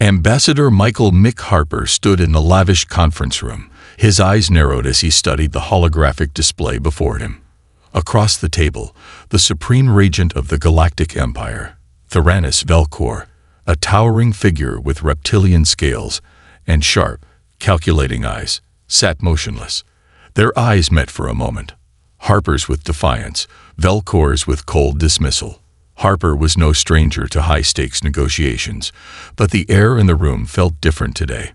Ambassador Michael Mick Harper stood in the lavish conference room. His eyes narrowed as he studied the holographic display before him. Across the table, the supreme regent of the Galactic Empire, Tyrannis Velcor, a towering figure with reptilian scales and sharp, calculating eyes, sat motionless. Their eyes met for a moment. Harper's with defiance, Velcor's with cold dismissal. Harper was no stranger to high-stakes negotiations, but the air in the room felt different today.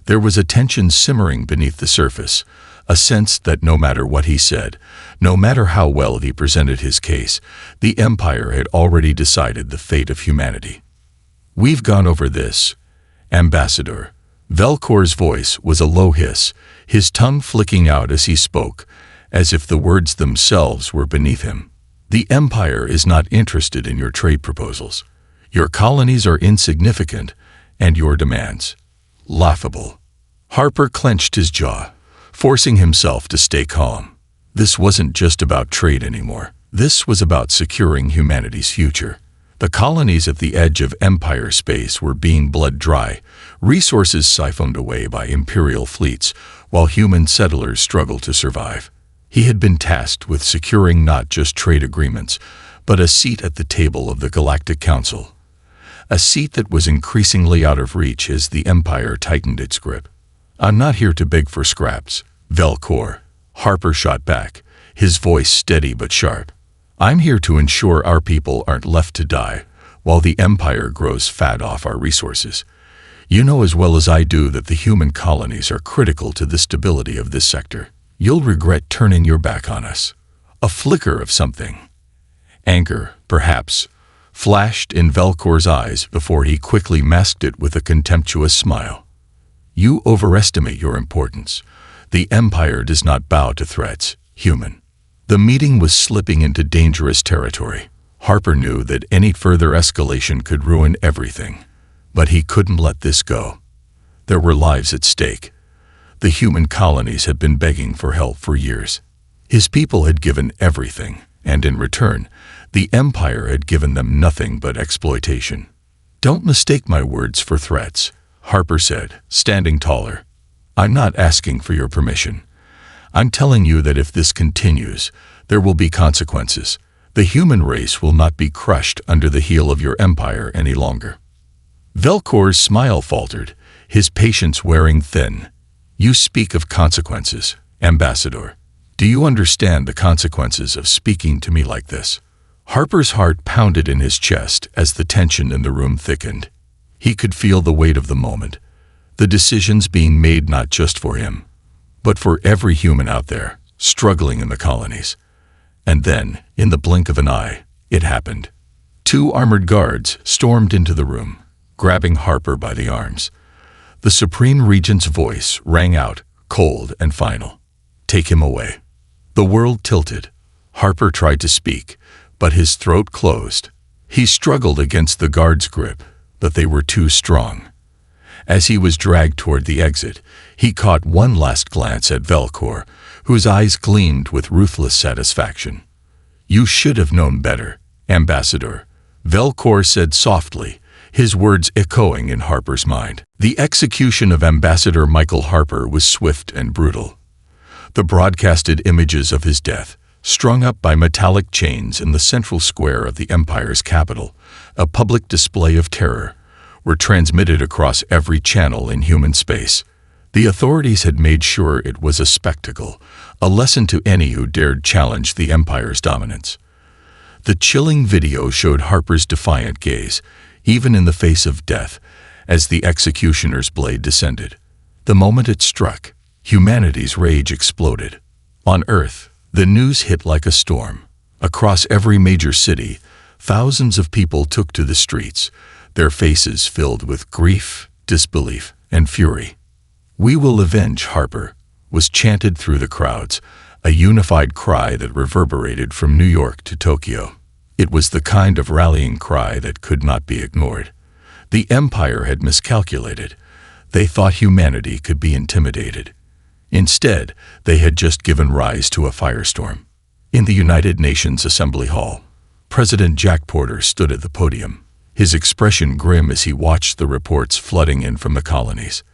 There was a tension simmering beneath the surface, a sense that no matter what he said, no matter how well he presented his case, the Empire had already decided the fate of humanity. "We've gone over this, Ambassador." Velcor's voice was a low hiss, his tongue flicking out as he spoke, as if the words themselves were beneath him. "The Empire is not interested in your trade proposals. Your colonies are insignificant, and your demands laughable." Harper clenched his jaw, forcing himself to stay calm. This wasn't just about trade anymore. This was about securing humanity's future. The colonies at the edge of Empire space were being blood dry, resources siphoned away by Imperial fleets, while human settlers struggled to survive. He had been tasked with securing not just trade agreements, but a seat at the table of the Galactic Council. A seat that was increasingly out of reach as the Empire tightened its grip. "I'm not here to beg for scraps, Velcor," Harper shot back, his voice steady but sharp. "I'm here to ensure our people aren't left to die while the Empire grows fat off our resources. You know as well as I do that the human colonies are critical to the stability of this sector. You'll regret turning your back on us." A flicker of something, anger, perhaps, flashed in Velcor's eyes before he quickly masked it with a contemptuous smile. "You overestimate your importance. The Empire does not bow to threats, human." The meeting was slipping into dangerous territory. Harper knew that any further escalation could ruin everything, but he couldn't let this go. There were lives at stake. The human colonies had been begging for help for years. His people had given everything, and in return, the Empire had given them nothing but exploitation. "Don't mistake my words for threats," Harper said, standing taller. "I'm not asking for your permission. I'm telling you that if this continues, there will be consequences. The human race will not be crushed under the heel of your empire any longer." Velcor's smile faltered, his patience wearing thin. "You speak of consequences, Ambassador. Do you understand the consequences of speaking to me like this?" Harper's heart pounded in his chest as the tension in the room thickened. He could feel the weight of the moment, the decisions being made not just for him, but for every human out there, struggling in the colonies. And then, in the blink of an eye, it happened. 2 armored guards stormed into the room, grabbing Harper by the arms. The Supreme Regent's voice rang out, cold and final. "Take him away." The world tilted. Harper tried to speak, but his throat closed. He struggled against the guards' grip, but they were too strong. As he was dragged toward the exit, he caught one last glance at Velcor, whose eyes gleamed with ruthless satisfaction. "You should have known better, Ambassador," Velcor said softly, his words echoing in Harper's mind. The execution of Ambassador Michael Harper was swift and brutal. The broadcasted images of his death, strung up by metallic chains in the central square of the Empire's capital, a public display of terror, were transmitted across every channel in human space. The authorities had made sure it was a spectacle, a lesson to any who dared challenge the Empire's dominance. The chilling video showed Harper's defiant gaze, even in the face of death, as the executioner's blade descended. The moment it struck, humanity's rage exploded. On Earth, the news hit like a storm. Across every major city, thousands of people took to the streets, their faces filled with grief, disbelief, and fury. "We will avenge Harper," was chanted through the crowds, a unified cry that reverberated from New York to Tokyo. It was the kind of rallying cry that could not be ignored. The Empire had miscalculated. They thought humanity could be intimidated. Instead, they had just given rise to a firestorm. In the United Nations Assembly Hall, President Jack Porter stood at the podium, his expression grim as he watched the reports flooding in from the colonies.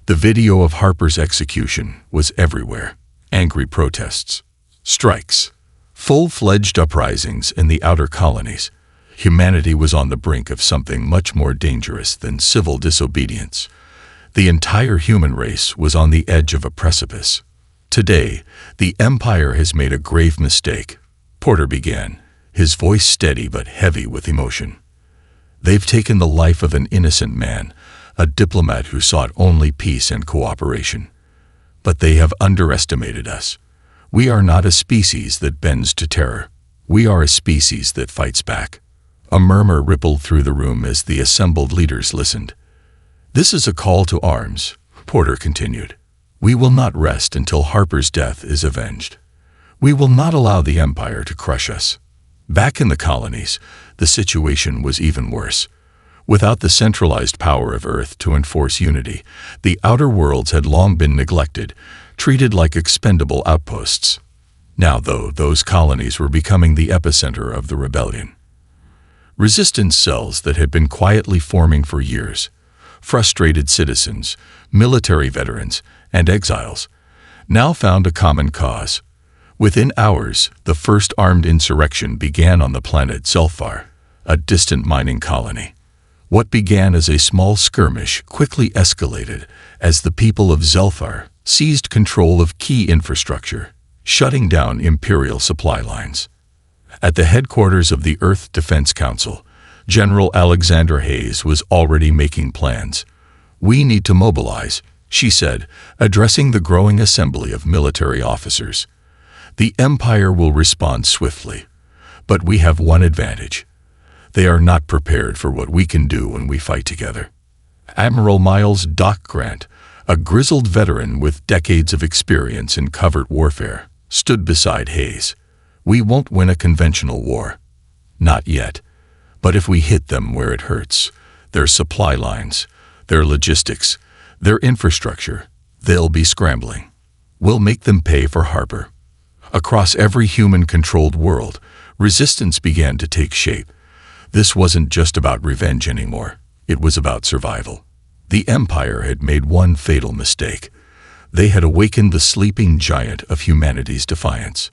The video of Harper's execution was everywhere. Angry protests, strikes, full-fledged uprisings in the outer colonies. Humanity was on the brink of something much more dangerous than civil disobedience. The entire human race was on the edge of a precipice. Today, the Empire has made a grave mistake, Porter began, his voice steady but heavy with emotion. They've taken the life of an innocent man, a diplomat who sought only peace and cooperation. But they have underestimated us. We are not a species that bends to terror. We are a species that fights back. A murmur rippled through the room as the assembled leaders listened. This is a call to arms, Porter continued. We will not rest until Harper's death is avenged. We will not allow the Empire to crush us. Back in the colonies, the situation was even worse. Without the centralized power of Earth to enforce unity, the outer worlds had long been neglected, treated like expendable outposts. Now, though, those colonies were becoming the epicenter of the rebellion. Resistance cells that had been quietly forming for years, frustrated citizens, military veterans, and exiles, now found a common cause. Within hours, the first armed insurrection began on the planet Zelfar, a distant mining colony. What began as a small skirmish quickly escalated as the people of Zelfar seized control of key infrastructure, shutting down Imperial supply lines. At the headquarters of the Earth Defense Council, General Alexandra Hayes was already making plans. We need to mobilize, she said, addressing the growing assembly of military officers. The Empire will respond swiftly, but we have one advantage. They are not prepared for what we can do when we fight together. Admiral Miles Doc Grant, a grizzled veteran with decades of experience in covert warfare, stood beside Hayes. We won't win a conventional war. Not yet. But if we hit them where it hurts, their supply lines, their logistics, their infrastructure, they'll be scrambling. We'll make them pay for Harper. Across every human-controlled world, resistance began to take shape. This wasn't just about revenge anymore. It was about survival. The Empire had made one fatal mistake. They had awakened the sleeping giant of humanity's defiance.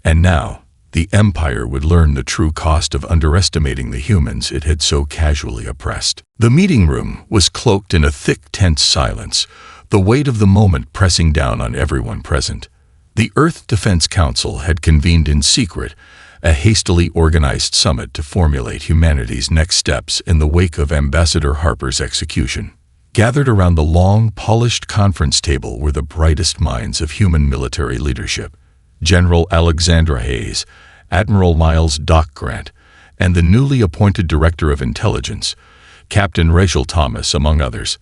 And now, the Empire would learn the true cost of underestimating the humans it had so casually oppressed. The meeting room was cloaked in a thick, tense silence, the weight of the moment pressing down on everyone present. The Earth Defense Council had convened in secret, a hastily organized summit to formulate humanity's next steps in the wake of Ambassador Harper's execution. Gathered around the long, polished conference table were the brightest minds of human military leadership. General Alexandra Hayes, Admiral Miles Doc Grant, and the newly appointed Director of Intelligence, Captain Rachel Thomas, among others.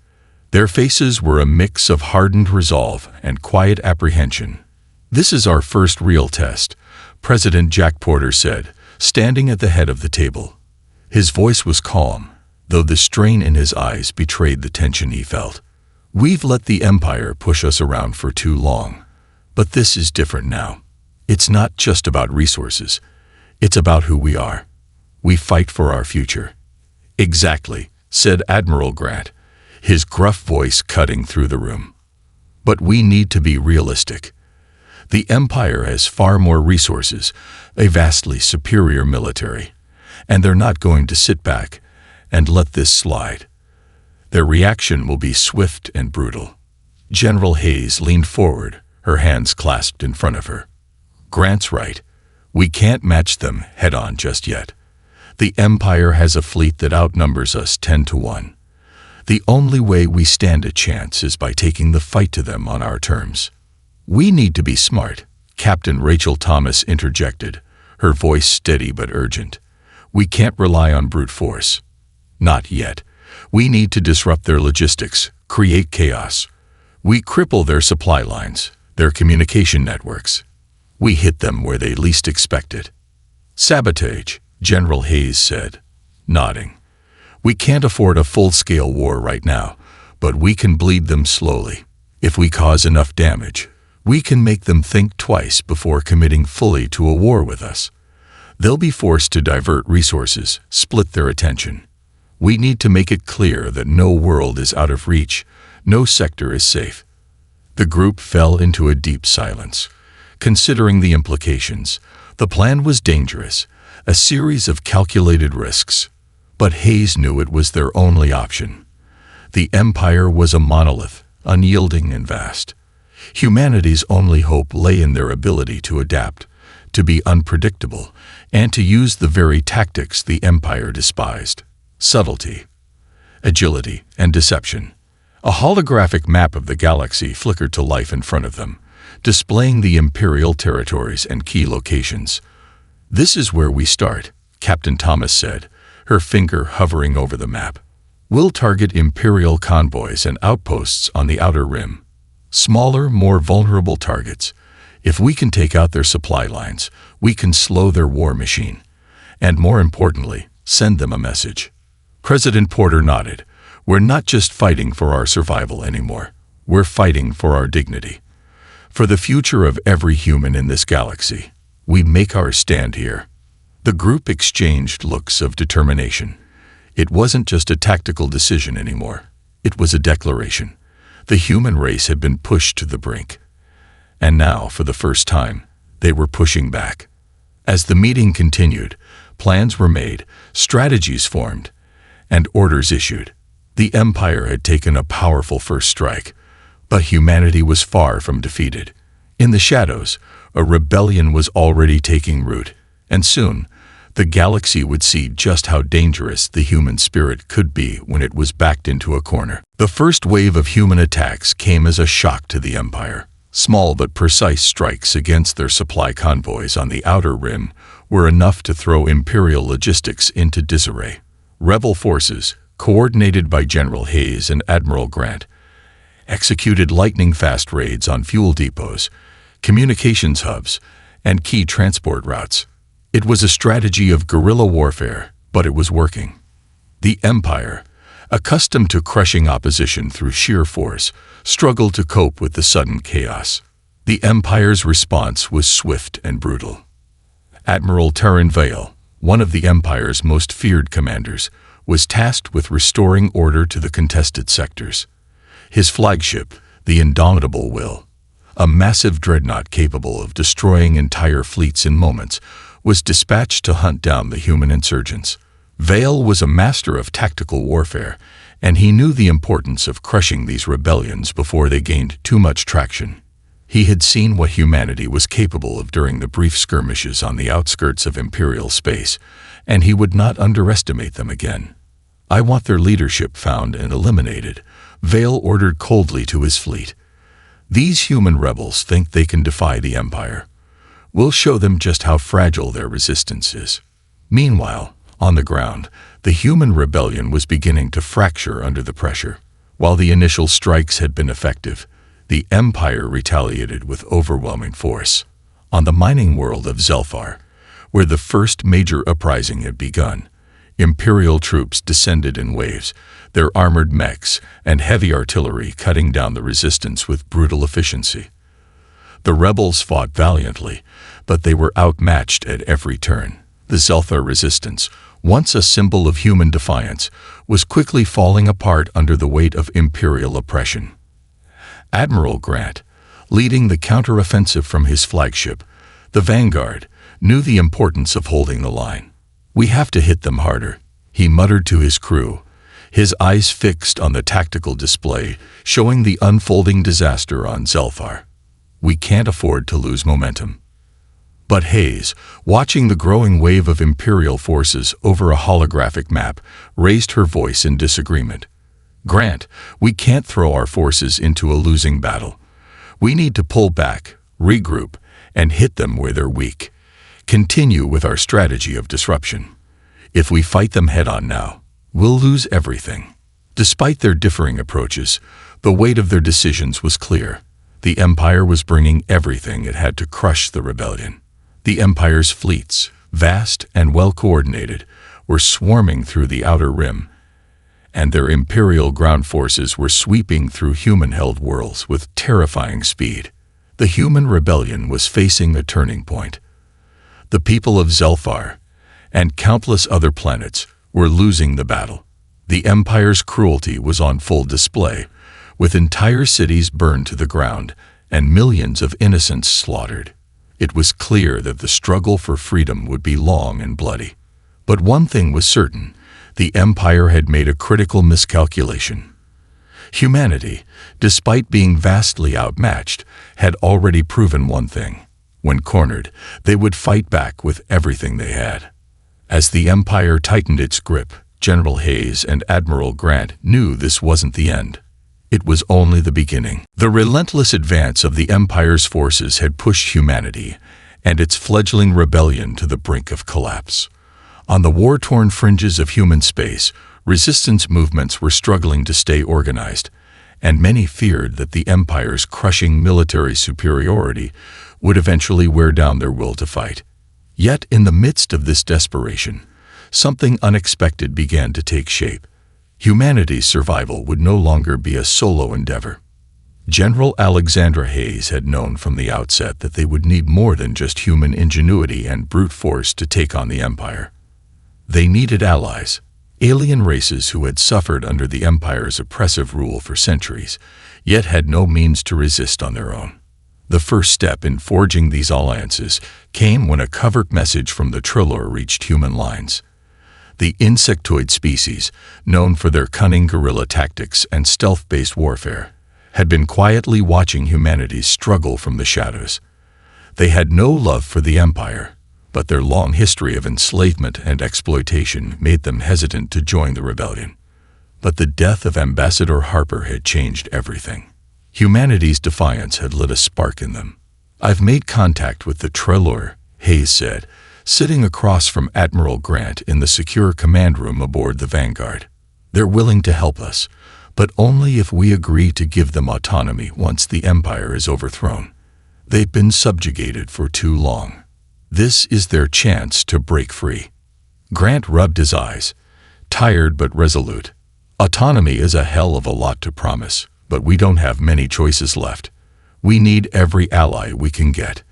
Their faces were a mix of hardened resolve and quiet apprehension. This is our first real test, President Jack Porter said, standing at the head of the table. His voice was calm, though the strain in his eyes betrayed the tension he felt. We've let the Empire push us around for too long, but this is different now. It's not just about resources. It's about who we are. We fight for our future. Exactly, said Admiral Grant, his gruff voice cutting through the room. But we need to be realistic. The Empire has far more resources, a vastly superior military, and they're not going to sit back and let this slide. Their reaction will be swift and brutal. General Hayes leaned forward, her hands clasped in front of her. Grant's right. We can't match them head-on just yet. The Empire has a fleet that outnumbers us 10-1. The only way we stand a chance is by taking the fight to them on our terms. We need to be smart, Captain Rachel Thomas interjected, her voice steady but urgent. We can't rely on brute force. Not yet. We need to disrupt their logistics, create chaos. We cripple their supply lines, their communication networks. We hit them where they least expect it. Sabotage, General Hayes said, nodding. We can't afford a full-scale war right now, but we can bleed them slowly. If we cause enough damage, we can make them think twice before committing fully to a war with us. They'll be forced to divert resources, split their attention. We need to make it clear that no world is out of reach, no sector is safe." The group fell into a deep silence. Considering the implications, the plan was dangerous, a series of calculated risks. But Hayes knew it was their only option. The Empire was a monolith, unyielding and vast. Humanity's only hope lay in their ability to adapt, to be unpredictable, and to use the very tactics the Empire despised: subtlety, agility, and deception. A holographic map of the galaxy flickered to life in front of them, displaying the Imperial territories and key locations. "This is where we start," Captain Thomas said, her finger hovering over the map. "We'll target Imperial convoys and outposts on the outer rim. Smaller, more vulnerable targets. If we can take out their supply lines, we can slow their war machine. And more importantly, send them a message." President Porter nodded. "We're not just fighting for our survival anymore. We're fighting for our dignity. For the future of every human in this galaxy. We make our stand here." The group exchanged looks of determination. It wasn't just a tactical decision anymore. It was a declaration. The human race had been pushed to the brink. And now, for the first time, they were pushing back. As the meeting continued, plans were made, strategies formed, and orders issued. The Empire had taken a powerful first strike, but humanity was far from defeated. In the shadows, a rebellion was already taking root, and soon, the galaxy would see just how dangerous the human spirit could be when it was backed into a corner. The first wave of human attacks came as a shock to the Empire. Small but precise strikes against their supply convoys on the outer rim were enough to throw Imperial logistics into disarray. Rebel forces, coordinated by General Hayes and Admiral Grant, executed lightning-fast raids on fuel depots, communications hubs, and key transport routes. It was a strategy of guerrilla warfare, but it was working. The Empire, accustomed to crushing opposition through sheer force, struggled to cope with the sudden chaos. The Empire's response was swift and brutal. Admiral Prevail, one of the Empire's most feared commanders, was tasked with restoring order to the contested sectors. His flagship, the Indomitable Will, a massive dreadnought capable of destroying entire fleets in moments, was dispatched to hunt down the human insurgents. Vale was a master of tactical warfare, and he knew the importance of crushing these rebellions before they gained too much traction. He had seen what humanity was capable of during the brief skirmishes on the outskirts of Imperial space, and he would not underestimate them again. "I want their leadership found and eliminated," Vale ordered coldly to his fleet. "These human rebels think they can defy the Empire. We'll show them just how fragile their resistance is." Meanwhile, on the ground, the human rebellion was beginning to fracture under the pressure. While the initial strikes had been effective, the Empire retaliated with overwhelming force. On the mining world of Zelfar, where the first major uprising had begun, Imperial troops descended in waves, their armored mechs and heavy artillery cutting down the resistance with brutal efficiency. The rebels fought valiantly, but they were outmatched at every turn. The Zelfar resistance, once a symbol of human defiance, was quickly falling apart under the weight of Imperial oppression. Admiral Grant, leading the counteroffensive from his flagship, the Vanguard, knew the importance of holding the line. "We have to hit them harder," he muttered to his crew, his eyes fixed on the tactical display showing the unfolding disaster on Zelfar. "We can't afford to lose momentum." But Hayes, watching the growing wave of Imperial forces over a holographic map, raised her voice in disagreement. "Grant, we can't throw our forces into a losing battle. We need to pull back, regroup, and hit them where they're weak. Continue with our strategy of disruption. If we fight them head-on now, we'll lose everything." Despite their differing approaches, the weight of their decisions was clear. The Empire was bringing everything it had to crush the rebellion. The Empire's fleets, vast and well-coordinated, were swarming through the outer rim, and their Imperial ground forces were sweeping through human-held worlds with terrifying speed. The human rebellion was facing a turning point. The people of Zelfar, and countless other planets, were losing the battle. The Empire's cruelty was on full display, with entire cities burned to the ground and millions of innocents slaughtered. It was clear that the struggle for freedom would be long and bloody. But one thing was certain: the Empire had made a critical miscalculation. Humanity, despite being vastly outmatched, had already proven one thing: when cornered, they would fight back with everything they had. As the Empire tightened its grip, General Hayes and Admiral Grant knew this wasn't the end. It was only the beginning. The relentless advance of the Empire's forces had pushed humanity and its fledgling rebellion to the brink of collapse. On the war-torn fringes of human space, resistance movements were struggling to stay organized, and many feared that the Empire's crushing military superiority would eventually wear down their will to fight. Yet, in the midst of this desperation, something unexpected began to take shape. Humanity's survival would no longer be a solo endeavor. General Alexandra Hayes had known from the outset that they would need more than just human ingenuity and brute force to take on the Empire. They needed allies, alien races who had suffered under the Empire's oppressive rule for centuries, yet had no means to resist on their own. The first step in forging these alliances came when a covert message from the Trilor reached human lines. The insectoid species, known for their cunning guerrilla tactics and stealth-based warfare, had been quietly watching humanity's struggle from the shadows. They had no love for the Empire, but their long history of enslavement and exploitation made them hesitant to join the rebellion. But the death of Ambassador Harper had changed everything. Humanity's defiance had lit a spark in them. "I've made contact with the Trilor," Hayes said, sitting across from Admiral Grant in the secure command room aboard the Vanguard. "They're willing to help us, but only if we agree to give them autonomy once the Empire is overthrown. They've been subjugated for too long. This is their chance to break free." Grant rubbed his eyes, tired but resolute. "Autonomy is a hell of a lot to promise, but we don't have many choices left. We need every ally we can get."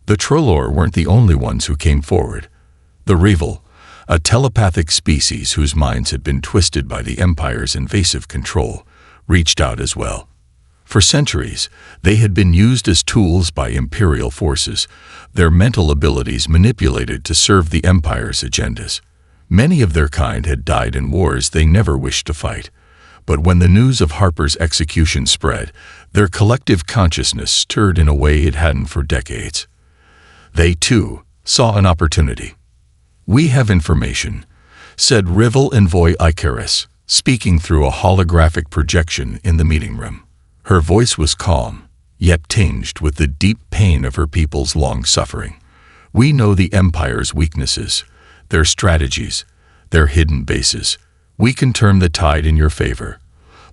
The Trilor weren't the only ones who came forward. The Revel, a telepathic species whose minds had been twisted by the Empire's invasive control, reached out as well. For centuries, they had been used as tools by Imperial forces, their mental abilities manipulated to serve the Empire's agendas. Many of their kind had died in wars they never wished to fight. But when the news of Harper's execution spread, their collective consciousness stirred in a way it hadn't for decades. They, too, saw an opportunity. "We have information," said Rivel Envoy Icarus, speaking through a holographic projection in the meeting room. Her voice was calm, yet tinged with the deep pain of her people's long suffering. "We know the Empire's weaknesses, their strategies, their hidden bases. We can turn the tide in your favor.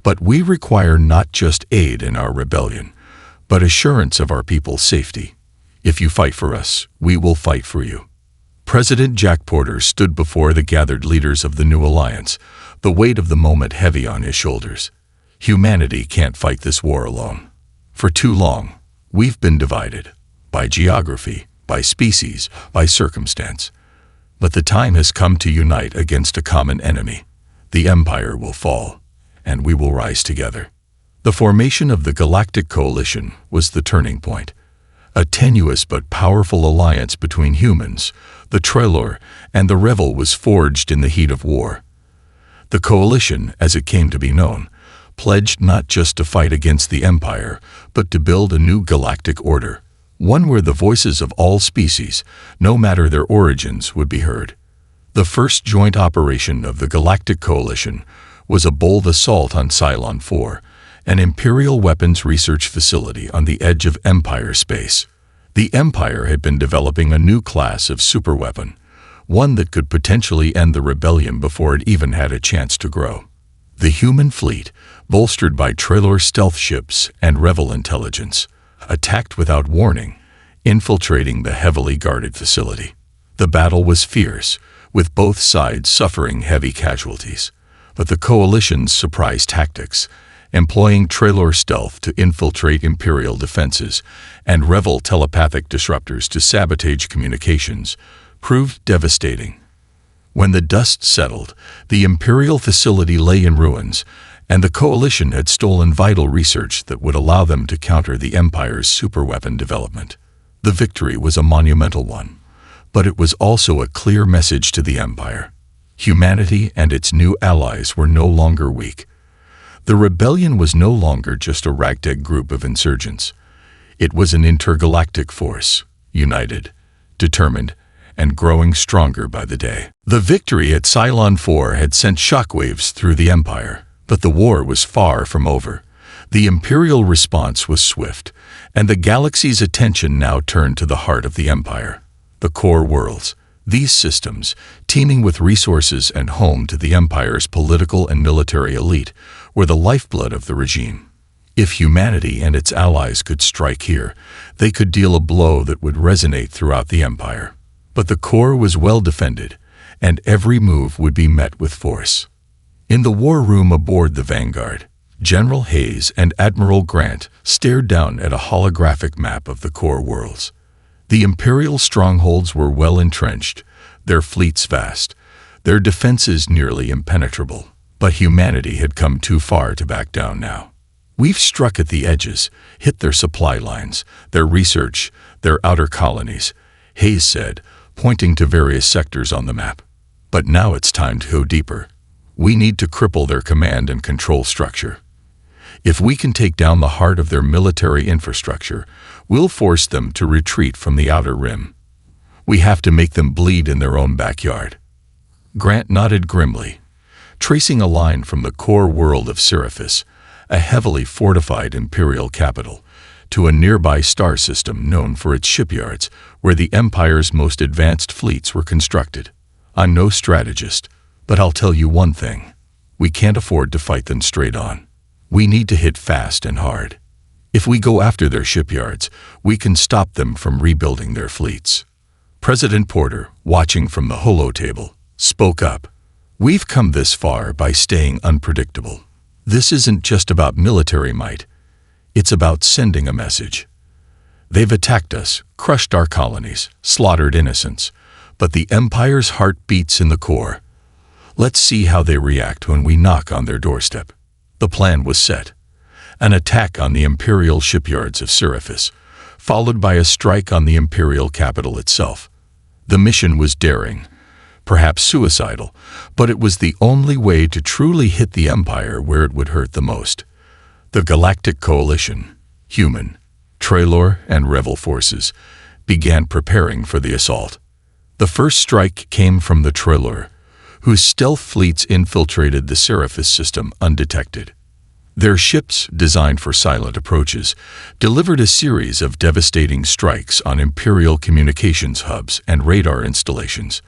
But we require not just aid in our rebellion, but assurance of our people's safety. If you fight for us, we will fight for you." President Jack Porter stood before the gathered leaders of the new alliance, the weight of the moment heavy on his shoulders. "Humanity can't fight this war alone. For too long, we've been divided, by geography, by species, by circumstance. But the time has come to unite against a common enemy. The Empire will fall, and we will rise together." The formation of the Galactic Coalition was the turning point. A tenuous but powerful alliance between humans, the Trilor, and the Revel was forged in the heat of war. The Coalition, as it came to be known, pledged not just to fight against the Empire, but to build a new galactic order, one where the voices of all species, no matter their origins, would be heard. The first joint operation of the Galactic Coalition was a bold assault on Cylon 4, an Imperial weapons research facility on the edge of Empire space. The Empire had been developing a new class of superweapon, one that could potentially end the rebellion before it even had a chance to grow. The human fleet, bolstered by Trilor stealth ships and Revel intelligence, attacked without warning, infiltrating the heavily guarded facility. The battle was fierce, with both sides suffering heavy casualties. But the Coalition's surprise tactics, employing Trilor stealth to infiltrate Imperial defenses and Revel telepathic disruptors to sabotage communications, proved devastating. When the dust settled, the Imperial facility lay in ruins, and the Coalition had stolen vital research that would allow them to counter the Empire's superweapon development. The victory was a monumental one, but it was also a clear message to the Empire. Humanity and its new allies were no longer weak. The rebellion was no longer just a ragtag group of insurgents. It was an intergalactic force, united, determined, and growing stronger by the day. The victory at Cylon 4 had sent shockwaves through the Empire, but the war was far from over. The Imperial response was swift, and the galaxy's attention now turned to the heart of the Empire, the core worlds. These systems, teeming with resources and home to the Empire's political and military elite, were the lifeblood of the regime. If humanity and its allies could strike here, they could deal a blow that would resonate throughout the Empire. But the core was well defended, and every move would be met with force. In the war room aboard the Vanguard, General Hayes and Admiral Grant stared down at a holographic map of the core worlds. The Imperial strongholds were well entrenched, their fleets vast, their defenses nearly impenetrable. But humanity had come too far to back down now. We've struck at the edges, hit their supply lines, their research, their outer colonies, Hayes said, pointing to various sectors on the map. But now it's time to go deeper. We need to cripple their command and control structure. If we can take down the heart of their military infrastructure, we'll force them to retreat from the outer rim. We have to make them bleed in their own backyard. Grant nodded grimly, tracing a line from the core world of Sirius, a heavily fortified Imperial capital, to a nearby star system known for its shipyards, where the Empire's most advanced fleets were constructed. I'm no strategist, but I'll tell you one thing. We can't afford to fight them straight on. We need to hit fast and hard. If we go after their shipyards, we can stop them from rebuilding their fleets. President Porter, watching from the holotable, spoke up. We've come this far by staying unpredictable. This isn't just about military might. It's about sending a message. They've attacked us, crushed our colonies, slaughtered innocents, but the Empire's heart beats in the core. Let's see how they react when we knock on their doorstep. The plan was set. An attack on the Imperial shipyards of Sirius, followed by a strike on the Imperial capital itself. The mission was daring, perhaps suicidal, but it was the only way to truly hit the Empire where it would hurt the most. The Galactic Coalition, human, Trailor, and Revel forces began preparing for the assault. The first strike came from the Trailor, whose stealth fleets infiltrated the Sirius system undetected. Their ships, designed for silent approaches, delivered a series of devastating strikes on Imperial communications hubs and radar installations.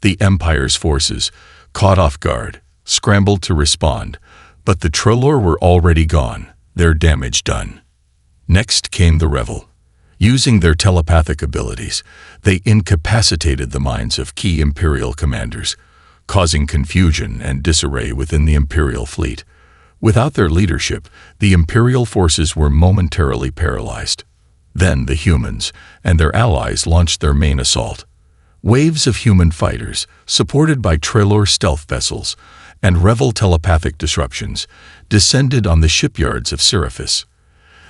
The Empire's forces, caught off guard, scrambled to respond, but the Trailor were already gone, their damage done. Next came the Revel. Using their telepathic abilities, they incapacitated the minds of key Imperial commanders, causing confusion and disarray within the Imperial fleet. Without their leadership, the Imperial forces were momentarily paralyzed. Then the humans and their allies launched their main assault. Waves of human fighters, supported by Trailor stealth vessels and Revel telepathic disruptions, descended on the shipyards of Sirius.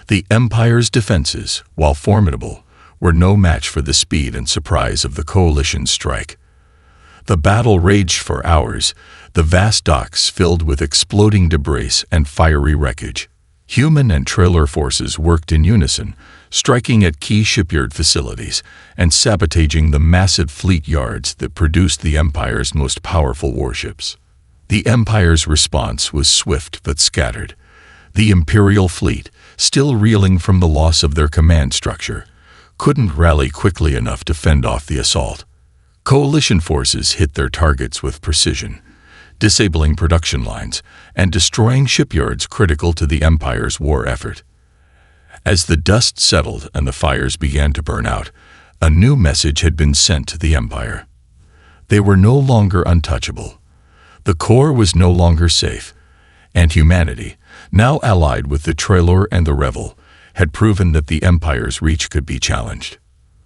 The Empire's defenses, while formidable, were no match for the speed and surprise of the Coalition's strike. The battle raged for hours, the vast docks filled with exploding debris and fiery wreckage. Human and Trailor forces worked in unison, striking at key shipyard facilities and sabotaging the massive fleet yards that produced the Empire's most powerful warships. The Empire's response was swift but scattered. The Imperial fleet, still reeling from the loss of their command structure, couldn't rally quickly enough to fend off the assault. Coalition forces hit their targets with precision, disabling production lines and destroying shipyards critical to the Empire's war effort. As the dust settled and the fires began to burn out, a new message had been sent to the Empire. They were no longer untouchable. The core was no longer safe, and humanity, now allied with the Trailor and the Revel, had proven that the Empire's reach could be challenged.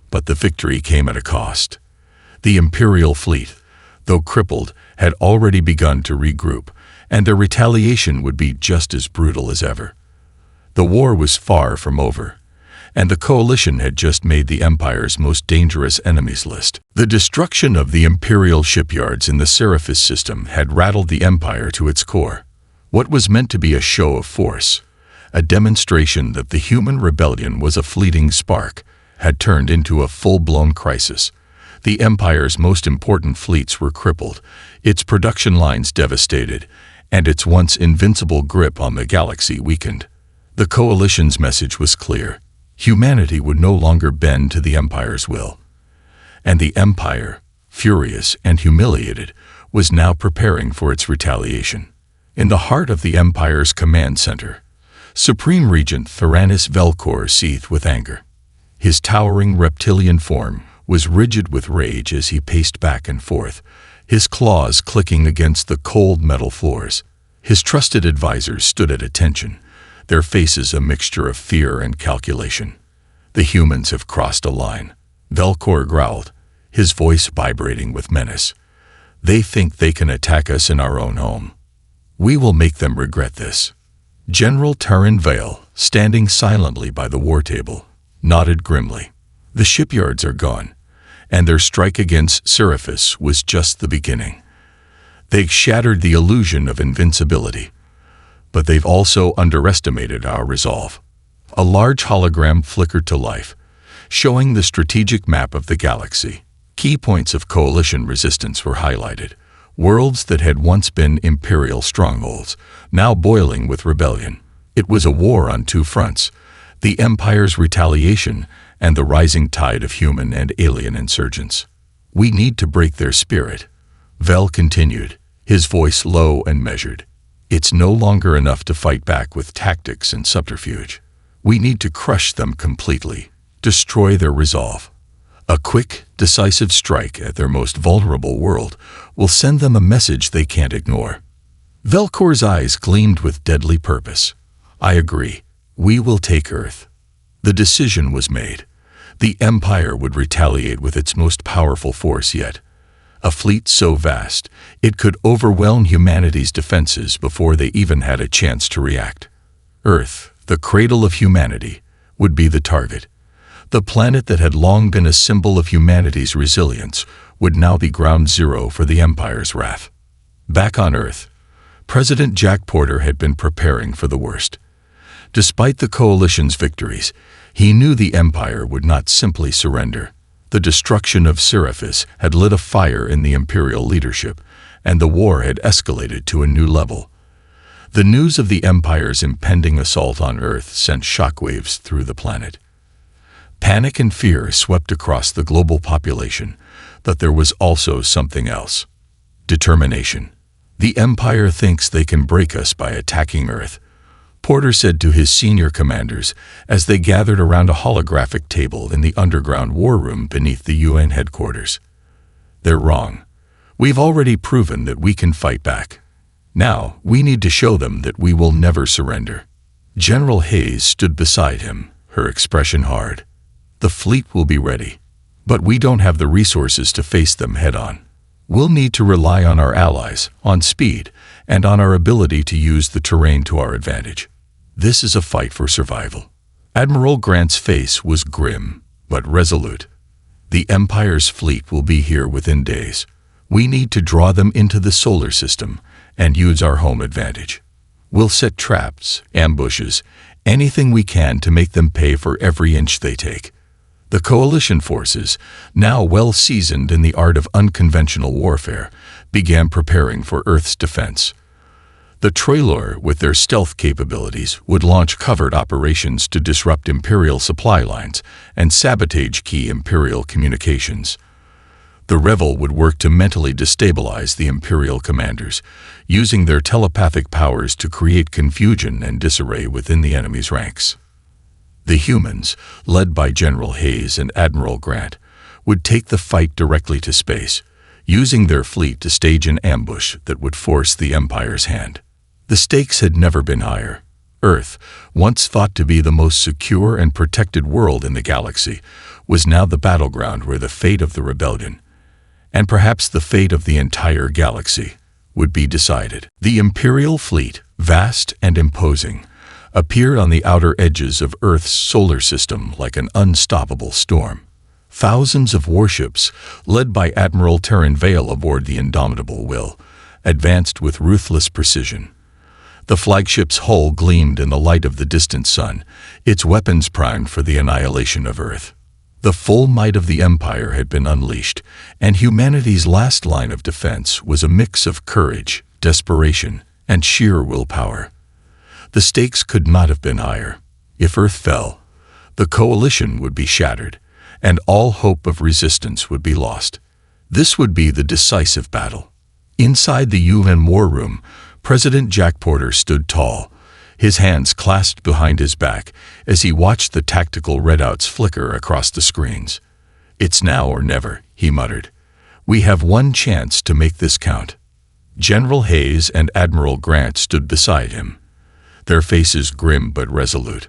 But the victory came at a cost. The Imperial fleet, though crippled, had already begun to regroup, and their retaliation would be just as brutal as ever. The war was far from over, and the coalition had just made the Empire's most dangerous enemies list. The destruction of the Imperial shipyards in the Seraphis system had rattled the Empire to its core. What was meant to be a show of force, a demonstration that the human rebellion was a fleeting spark, had turned into a full-blown crisis. The Empire's most important fleets were crippled, its production lines devastated, and its once invincible grip on the galaxy weakened. The Coalition's message was clear. Humanity would no longer bend to the Empire's will. And the Empire, furious and humiliated, was now preparing for its retaliation. In the heart of the Empire's command center, Supreme Regent Theranis Velkor seethed with anger. His towering reptilian form was rigid with rage as he paced back and forth, his claws clicking against the cold metal floors. His trusted advisors stood at attention, their faces a mixture of fear and calculation. "The humans have crossed a line," Velkor growled, his voice vibrating with menace. "They think they can attack us in our own home. We will make them regret this." General Prevail, standing silently by the war table, nodded grimly. The shipyards are gone, and their strike against Seraphis was just the beginning. They've shattered the illusion of invincibility, but they've also underestimated our resolve. A large hologram flickered to life, showing the strategic map of the galaxy. Key points of coalition resistance were highlighted. Worlds that had once been imperial strongholds, now boiling with rebellion. It was a war on two fronts, the Empire's retaliation and the rising tide of human and alien insurgents. "We need to break their spirit," Vel continued, his voice low and measured. "It's no longer enough to fight back with tactics and subterfuge. We need to crush them completely, destroy their resolve. A quick, decisive strike at their most vulnerable world will send them a message they can't ignore." Velkor's eyes gleamed with deadly purpose. "I agree. We will take Earth." The decision was made. The Empire would retaliate with its most powerful force yet. A fleet so vast, it could overwhelm humanity's defenses before they even had a chance to react. Earth, the cradle of humanity, would be the target. The planet that had long been a symbol of humanity's resilience would now be ground zero for the Empire's wrath. Back on Earth, President Jack Porter had been preparing for the worst. Despite the Coalition's victories, he knew the Empire would not simply surrender. The destruction of Seraphis had lit a fire in the Imperial leadership, and the war had escalated to a new level. The news of the Empire's impending assault on Earth sent shockwaves through the planet. Panic and fear swept across the global population, but there was also something else. Determination. "The Empire thinks they can break us by attacking Earth," Porter said to his senior commanders as they gathered around a holographic table in the underground war room beneath the UN headquarters. "They're wrong. We've already proven that we can fight back. Now, we need to show them that we will never surrender." General Hayes stood beside him, her expression hard. "The fleet will be ready, but we don't have the resources to face them head-on. We'll need to rely on our allies, on speed, and on our ability to use the terrain to our advantage. This is a fight for survival." Admiral Grant's face was grim, but resolute. "The Empire's fleet will be here within days. We need to draw them into the solar system and use our home advantage. We'll set traps, ambushes, anything we can to make them pay for every inch they take." The Coalition forces, now well seasoned in the art of unconventional warfare, began preparing for Earth's defense. The Trailor, with their stealth capabilities, would launch covert operations to disrupt Imperial supply lines and sabotage key Imperial communications. The Revel would work to mentally destabilize the Imperial commanders, using their telepathic powers to create confusion and disarray within the enemy's ranks. The humans, led by General Hayes and Admiral Grant, would take the fight directly to space, using their fleet to stage an ambush that would force the Empire's hand. The stakes had never been higher. Earth, once thought to be the most secure and protected world in the galaxy, was now the battleground where the fate of the rebellion and perhaps the fate of the entire galaxy would be decided. The Imperial fleet, vast and imposing, appeared on the outer edges of Earth's solar system like an unstoppable storm. Thousands of warships, led by Admiral Prevail aboard the indomitable Will, advanced with ruthless precision. The flagship's hull gleamed in the light of the distant sun, its weapons primed for the annihilation of Earth. The full might of the Empire had been unleashed, and humanity's last line of defense was a mix of courage, desperation, and sheer willpower. The stakes could not have been higher. If Earth fell, the coalition would be shattered, and all hope of resistance would be lost. This would be the decisive battle. Inside the UN war room, President Jack Porter stood tall, his hands clasped behind his back as he watched the tactical readouts flicker across the screens. "It's now or never," he muttered. "We have one chance to make this count." General Hayes and Admiral Grant stood beside him, their faces grim but resolute.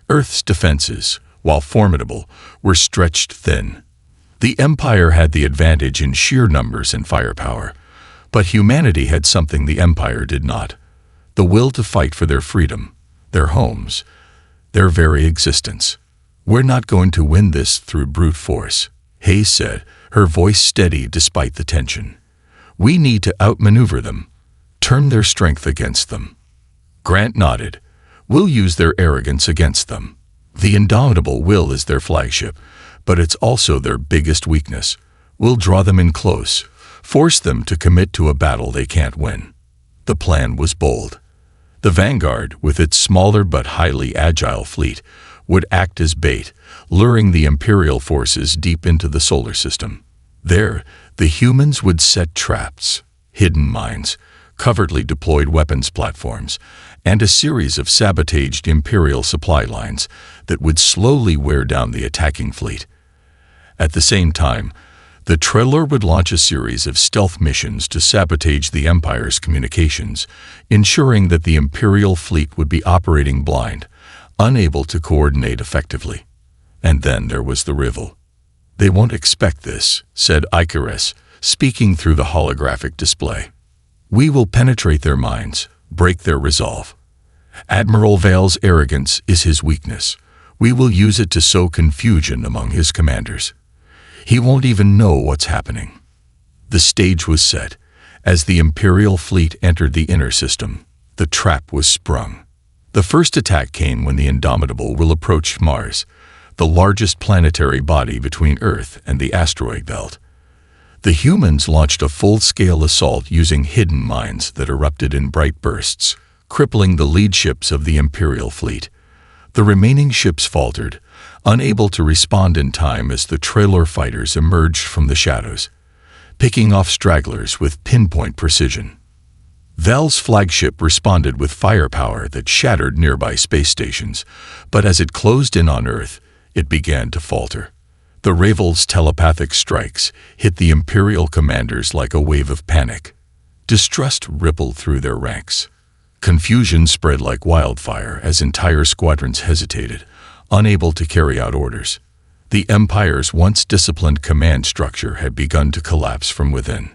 Earth's defenses, while formidable, were stretched thin. The Empire had the advantage in sheer numbers and firepower, but humanity had something the Empire did not: the will to fight for their freedom, their homes, their very existence. "We're not going to win this through brute force," Hayes said, her voice steady despite the tension. "We need to outmaneuver them, turn their strength against them." Grant nodded. "We'll use their arrogance against them. The indomitable Will is their flagship, but it's also their biggest weakness. We'll draw them in close, force them to commit to a battle they can't win." The plan was bold. The Vanguard, with its smaller but highly agile fleet, would act as bait, luring the Imperial forces deep into the solar system. There, the humans would set traps, hidden mines, covertly deployed weapons platforms, and a series of sabotaged Imperial supply lines that would slowly wear down the attacking fleet. At the same time, the Trailer would launch a series of stealth missions to sabotage the Empire's communications, ensuring that the Imperial fleet would be operating blind, unable to coordinate effectively. And then there was the rival. "They won't expect this," said Icarus, speaking through the holographic display. "We will penetrate their minds, break their resolve. Admiral Prevail's arrogance is his weakness. We will use it to sow confusion among his commanders. He won't even know what's happening." The stage was set. As the Imperial fleet entered the inner system, the trap was sprung. The first attack came when the indomitable Will approached Mars, the largest planetary body between Earth and the asteroid belt. The humans launched a full-scale assault using hidden mines that erupted in bright bursts, crippling the lead ships of the Imperial fleet. The remaining ships faltered, unable to respond in time as the Trailer fighters emerged from the shadows, picking off stragglers with pinpoint precision. Prevail's flagship responded with firepower that shattered nearby space stations, but as it closed in on Earth, it began to falter. The Prevail's telepathic strikes hit the Imperial commanders like a wave of panic. Distrust rippled through their ranks. Confusion spread like wildfire as entire squadrons hesitated, unable to carry out orders. The Empire's once disciplined command structure had begun to collapse from within.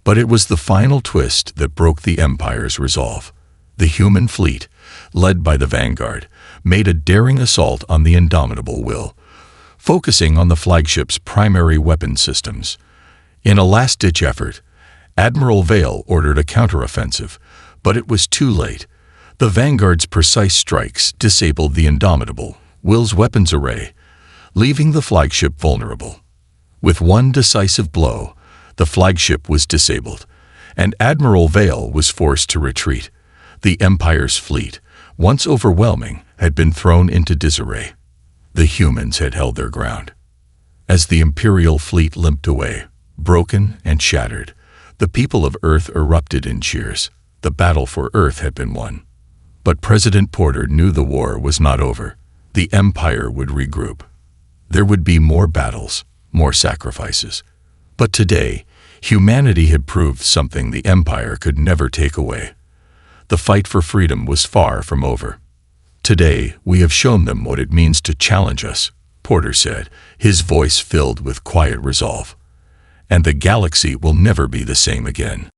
But it was the final twist that broke the Empire's resolve. The human fleet, led by the Vanguard, made a daring assault on the indomitable Will, focusing on the flagship's primary weapon systems. In a last-ditch effort, Admiral Prevail ordered a counteroffensive, but it was too late. The Vanguard's precise strikes disabled the indomitable Will's weapons array, leaving the flagship vulnerable. With one decisive blow, the flagship was disabled, and Admiral Prevail was forced to retreat. The Empire's fleet, once overwhelming, had been thrown into disarray. The humans had held their ground. As the Imperial fleet limped away, broken and shattered, the people of Earth erupted in cheers. The battle for Earth had been won. But President Porter knew the war was not over. The Empire would regroup. There would be more battles, more sacrifices. But today, humanity had proved something the Empire could never take away. The fight for freedom was far from over. "Today, we have shown them what it means to challenge us," Porter said, his voice filled with quiet resolve. and the galaxy will never be the same again.